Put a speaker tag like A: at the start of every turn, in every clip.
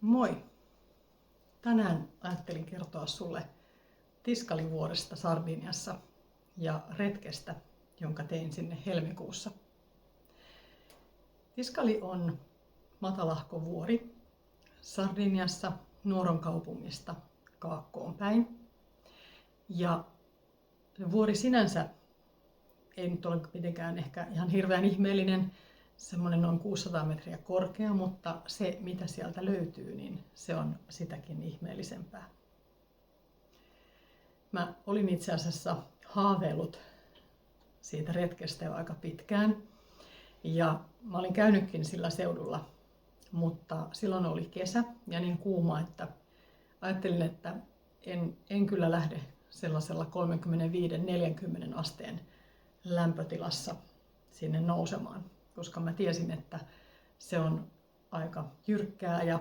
A: Moi! Tänään ajattelin kertoa sulle Tiskalivuoresta Sardiniassa ja retkestä, jonka tein sinne helmikuussa. Tiskali on matalahko vuori Sardiniassa Nuoron kaupungista kaakkoon päin. Ja vuori sinänsä ei nyt ole mitenkään ehkä ihan hirveän ihmeellinen, semmoinen noin 600 metriä korkea, mutta se mitä sieltä löytyy, niin se on sitäkin ihmeellisempää. Mä olin itse asiassa haaveillut siitä retkestä jo aika pitkään ja mä olin käynytkin sillä seudulla, mutta silloin oli kesä ja niin kuuma, että ajattelin, että en kyllä lähde sellaisella 35-40 asteen lämpötilassa sinne nousemaan, koska mä tiesin, että se on aika jyrkkää ja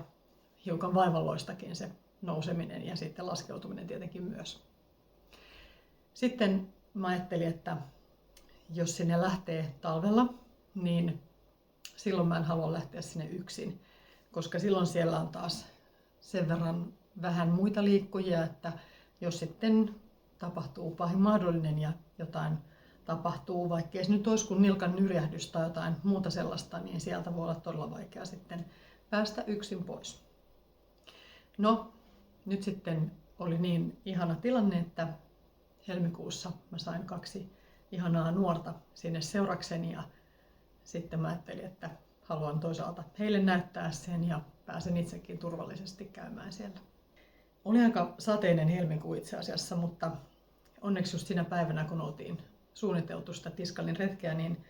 A: hiukan vaivalloistakin se nouseminen ja sitten laskeutuminen tietenkin myös. Sitten mä ajattelin, että jos sinne lähtee talvella, niin silloin mä en halua lähteä sinne yksin, koska silloin siellä on taas sen verran vähän muita liikkujia, että jos sitten tapahtuu pahin mahdollinen ja jotain tapahtuu, vaikkei se nyt olisi kuin nilkan nyrjähdys tai jotain muuta sellaista, niin sieltä voi olla todella vaikea sitten päästä yksin pois. No, nyt sitten oli niin ihana tilanne, että helmikuussa mä sain 2 ihanaa nuorta sinne seurakseni ja sitten mä ajattelin, että haluan toisaalta heille näyttää sen ja pääsen itsekin turvallisesti käymään siellä. Oli aika sateinen helmikuu itse asiassa, mutta onneksi just siinä päivänä, kun oltiin suunniteltu sitä Tiskalin retkeä, niin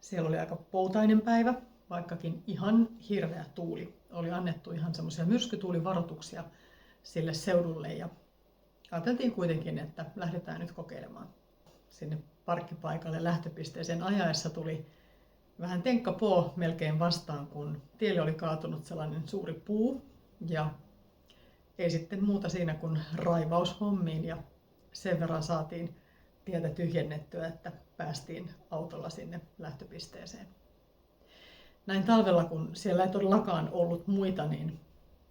A: siellä oli aika poutainen päivä, vaikkakin ihan hirveä tuuli. Oli annettu ihan semmoisia myrskytuulivaroituksia sille seudulle ja ajateltiin kuitenkin, että lähdetään nyt kokeilemaan. Sinne parkkipaikalle lähtöpisteeseen ajaessa tuli vähän tenkkapoo melkein vastaan, kun tielle oli kaatunut sellainen suuri puu ja ei sitten muuta siinä kuin raivaushommiin ja sen verran saatiin tietä tyhjennettyä, että päästiin autolla sinne lähtöpisteeseen. Näin talvella, kun siellä ei todellakaan ollut muita, niin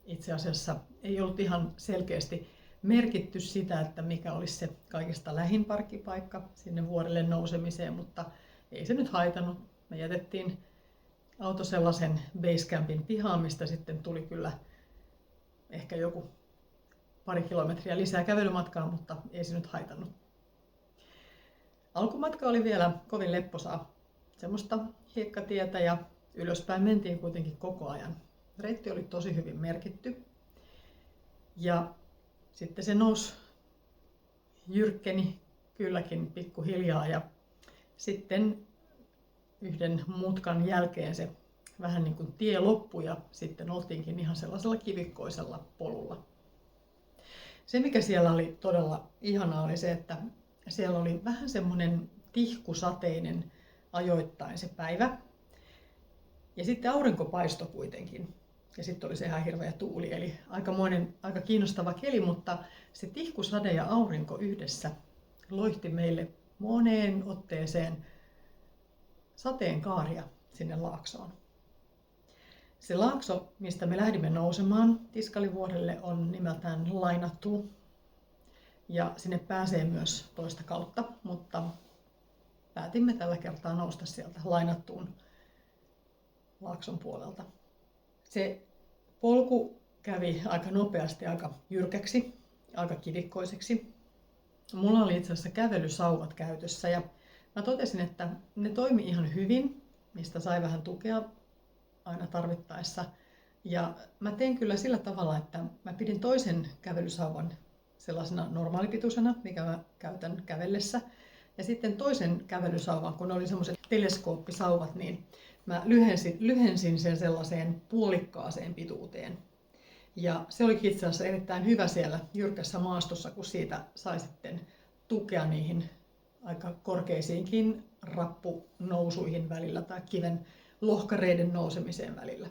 A: itse asiassa ei ollut ihan selkeästi merkitty sitä, että mikä olisi se kaikista lähin parkkipaikka sinne vuorelle nousemiseen, mutta ei se nyt haitannut. Me jätettiin auto sellaisen basecampin pihaan, mistä sitten tuli kyllä ehkä joku pari kilometriä lisää kävelymatkaa, mutta ei se nyt haitannut. Alkumatka oli vielä kovin lepposaa, semmoista hiekkatietä ja ylöspäin mentiin kuitenkin koko ajan. Reitti oli tosi hyvin merkitty ja sitten se nousi jyrkkeni kylläkin pikkuhiljaa ja sitten yhden mutkan jälkeen se vähän niin kuin tie loppui ja sitten oltiinkin ihan sellaisella kivikkoisella polulla. Se mikä siellä oli todella ihanaa oli se, että siellä oli vähän semmoinen tihkusateinen ajoittain se päivä. Ja sitten aurinko paistoi kuitenkin. Ja sitten oli se ihan hirveä tuuli, eli aika kiinnostava keli, mutta se tihkusade ja aurinko yhdessä loihti meille moneen otteeseen sateenkaaria sinne laaksoon. Se laakso, mistä me lähdimme nousemaan Tiskalivuorelle, on nimeltään Lainattu. Ja sinne pääsee myös toista kautta, mutta päätimme tällä kertaa nousta sieltä Lainattuun laakson puolelta. Se polku kävi aika nopeasti, aika jyrkäksi, aika kivikkoiseksi. Mulla oli itse asiassa kävelysauvat käytössä ja mä totesin, että ne toimi ihan hyvin, mistä sai vähän tukea aina tarvittaessa. Ja mä tein kyllä sillä tavalla, että mä pidin toisen kävelysauvan sellaisena normaalipituisena, mikä mä käytän kävellessä. Ja sitten toisen kävelysauvan, kun oli semmoiset teleskooppisauvat, niin mä lyhensin sen sellaiseen puolikkaaseen pituuteen. Ja se oli itse asiassa erittäin hyvä siellä jyrkässä maastossa, kun siitä sai sitten tukea niihin aika korkeisiinkin rappunousuihin välillä tai kiven lohkareiden nousemiseen välillä.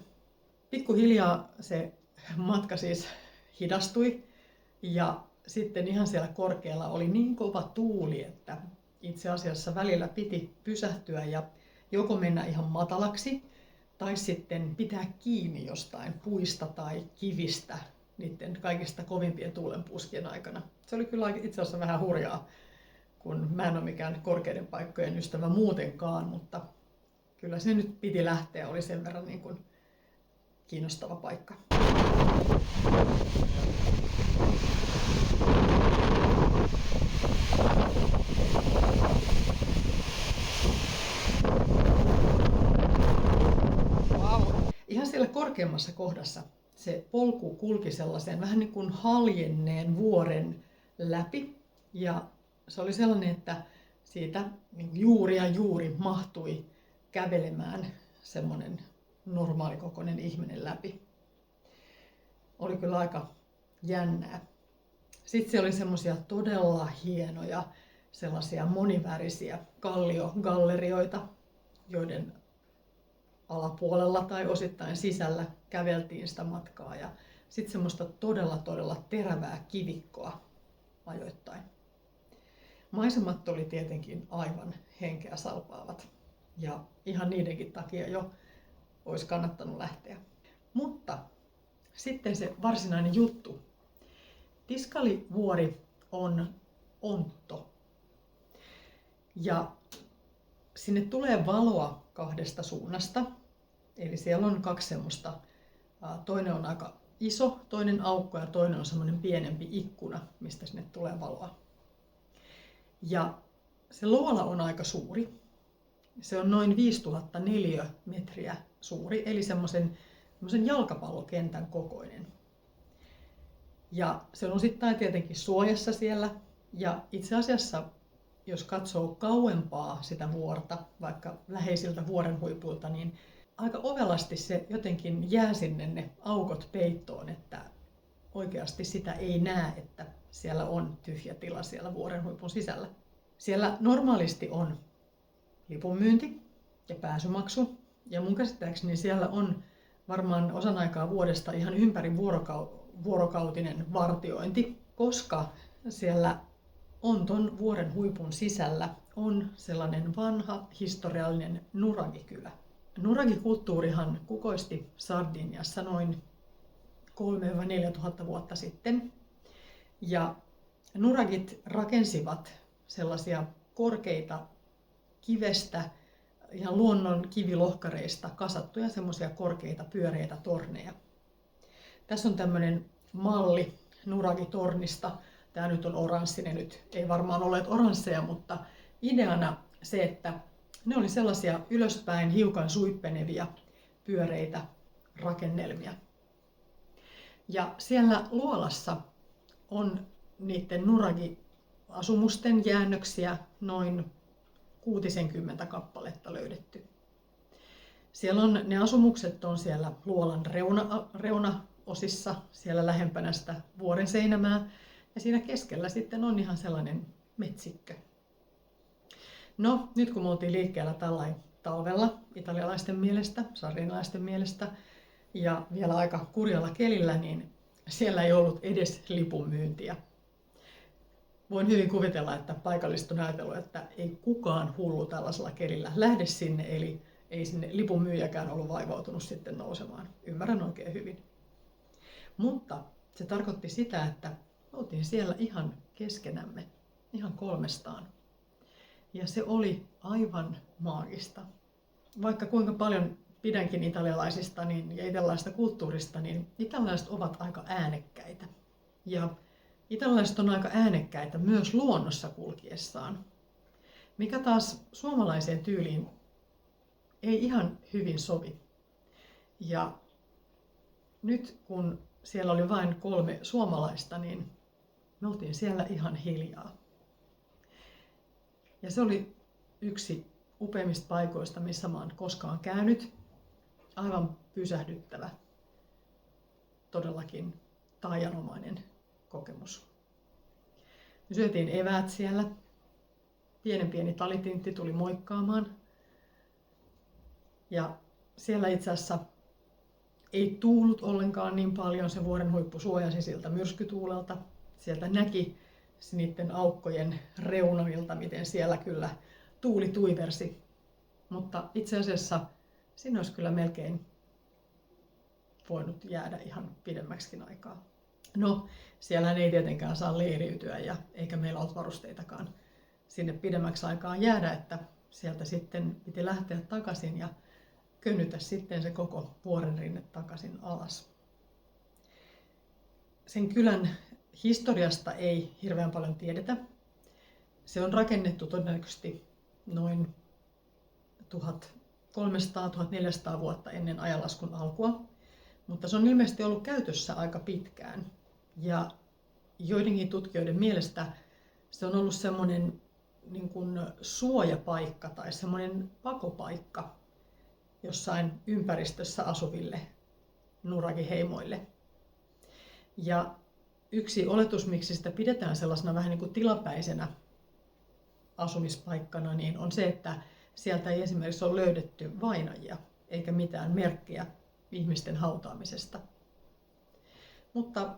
A: Pikkuhiljaa se matka siis hidastui ja sitten ihan siellä korkealla oli niin kova tuuli, että itse asiassa välillä piti pysähtyä ja joko mennä ihan matalaksi tai sitten pitää kiinni jostain puista tai kivistä niiden kaikista kovimpien tuulenpuuskien aikana. Se oli kyllä itse asiassa vähän hurjaa, kun mä en ole mikään korkeiden paikkojen ystävä muutenkaan, mutta kyllä se nyt piti lähteä, oli sen verran niin kuin kiinnostava paikka. Wow. Ihan siellä korkeammassa kohdassa se polku kulki sellaisen vähän niin kuin haljenneen vuoren läpi. Ja se oli sellainen, että siitä juuri mahtui kävelemään semmoinen normaalikokoinen ihminen läpi. Oli kyllä aika jännää. Sitten siellä oli semmoisia todella hienoja, sellaisia monivärisiä kalliogallerioita, joiden alapuolella tai osittain sisällä käveltiin sitä matkaa. Ja sitten semmoista todella terävää kivikkoa ajoittain. Maisemat oli tietenkin aivan henkeä salpaavat. Ja ihan niidenkin takia jo olisi kannattanut lähteä. Mutta sitten se varsinainen juttu. Tiskalivuori on ontto. Ja sinne tulee valoa kahdesta suunnasta. Eli siellä on kaksi semmoista. Toinen on aika iso, toinen aukko ja toinen on semmoinen pienempi ikkuna, mistä sinne tulee valoa. Ja se luola on aika suuri. Se on noin 5000 neliömetriä suuri, eli semmoisen jalkapallokentän kokoinen. Ja se on osittain tietenkin suojassa siellä. Ja itse asiassa, jos katsoo kauempaa sitä vuorta, vaikka läheisiltä vuoren huipulta, niin aika ovelasti se jotenkin jää sinne ne aukot peittoon, että oikeasti sitä ei näe, että siellä on tyhjä tila siellä vuoren huipun sisällä. Siellä normaalisti on lipunmyynti ja pääsymaksu. Ja mun käsittääkseni siellä on varmaan osan aikaa vuodesta ihan ympäri vuorokautinen vartiointi, koska siellä on ton vuoren huipun sisällä on sellainen vanha historiallinen nuragikylä. Nuragikulttuurihan kukoisti Sardiniassa noin 3-4 tuhatta vuotta sitten. Ja nuragit rakensivat sellaisia korkeita kivestä, ihan luonnon kivilohkareista kasattuja semmoisia korkeita pyöreitä torneja. Tässä on tämmöinen malli nuragitornista. Tämä nyt on oranssi, ne nyt ei varmaan olleet oransseja, mutta ideana se, että ne oli sellaisia ylöspäin hiukan suippenevia pyöreitä rakennelmia. Ja siellä luolassa on niiden nuragi-asumusten jäännöksiä noin 60 kappaletta löydetty. Siellä on, ne asumukset on siellä luolan reunaosissa, siellä lähempänä sitä vuoren seinämää, ja siinä keskellä sitten on ihan sellainen metsikkö. No, nyt kun me oltiin liikkeellä tällainen talvella italialaisten mielestä, sardinialaisten mielestä, ja vielä aika kurjalla kelillä, niin siellä ei ollut edes lipunmyyntiä. Voin hyvin kuvitella, että paikalliset on ajatellut, että ei kukaan hullu tällaisella kelillä lähde sinne, eli ei sinne lipunmyyjäkään ollut vaivautunut sitten nousemaan. Ymmärrän oikein hyvin. Mutta se tarkoitti sitä, että oltiin siellä ihan keskenämme, ihan kolmestaan. Ja se oli aivan maagista. Vaikka kuinka paljon pidänkin italialaisista ja italialaisesta kulttuurista, niin italialaiset ovat aika äänekkäitä. Ja italialaiset on aika äänekkäitä myös luonnossa kulkiessaan, mikä taas suomalaiseen tyyliin ei ihan hyvin sovi. Ja nyt kun siellä oli vain 3 suomalaista, niin me oltiin siellä ihan hiljaa. Ja se oli yksi upeimmista paikoista, missä mä oon koskaan käynyt. Aivan pysähdyttävä, todellakin taianomainen kokemus. Me syötiin eväät siellä. Pieni talitintti tuli moikkaamaan. Ja siellä itse asiassa ei tuullut ollenkaan niin paljon. Se vuoren huippu suojasi siltä myrskytuulelta. Sieltä näki niiden aukkojen reunamilta, miten siellä kyllä tuuli tuiversi. Mutta itse asiassa sinne olisi kyllä melkein voinut jäädä ihan pidemmäksikin aikaa. No, siellähän ei tietenkään saa leiriytyä ja eikä meillä ollut varusteitakaan sinne pidemmäksi aikaa jäädä, että sieltä sitten piti lähteä takaisin ja könnytä sitten se koko vuoren rinne takaisin alas. Sen kylän historiasta ei hirveän paljon tiedetä. Se on rakennettu todennäköisesti noin 1300-1400 vuotta ennen ajanlaskun alkua, mutta se on ilmeisesti ollut käytössä aika pitkään. Ja joidenkin tutkijoiden mielestä se on ollut semmoinen niin kuin suojapaikka tai semmoinen pakopaikka jossain ympäristössä asuville nuragiheimoille. Ja yksi oletus, miksi sitä pidetään sellaisena vähän niin kuin tilapäisenä asumispaikkana, niin on se, että sieltä ei esimerkiksi ole löydetty vainajia eikä mitään merkkiä ihmisten hautaamisesta. Mutta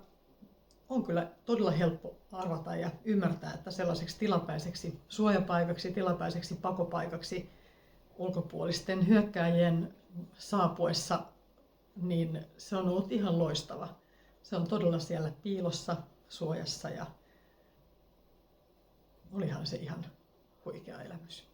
A: on kyllä todella helppo arvata ja ymmärtää, että sellaiseksi tilapäiseksi suojapaikaksi, tilapäiseksi pakopaikaksi ulkopuolisten hyökkääjien saapuessa, niin se on ollut ihan loistava. Se on todella siellä piilossa, suojassa ja olihan se ihan huikea elämys.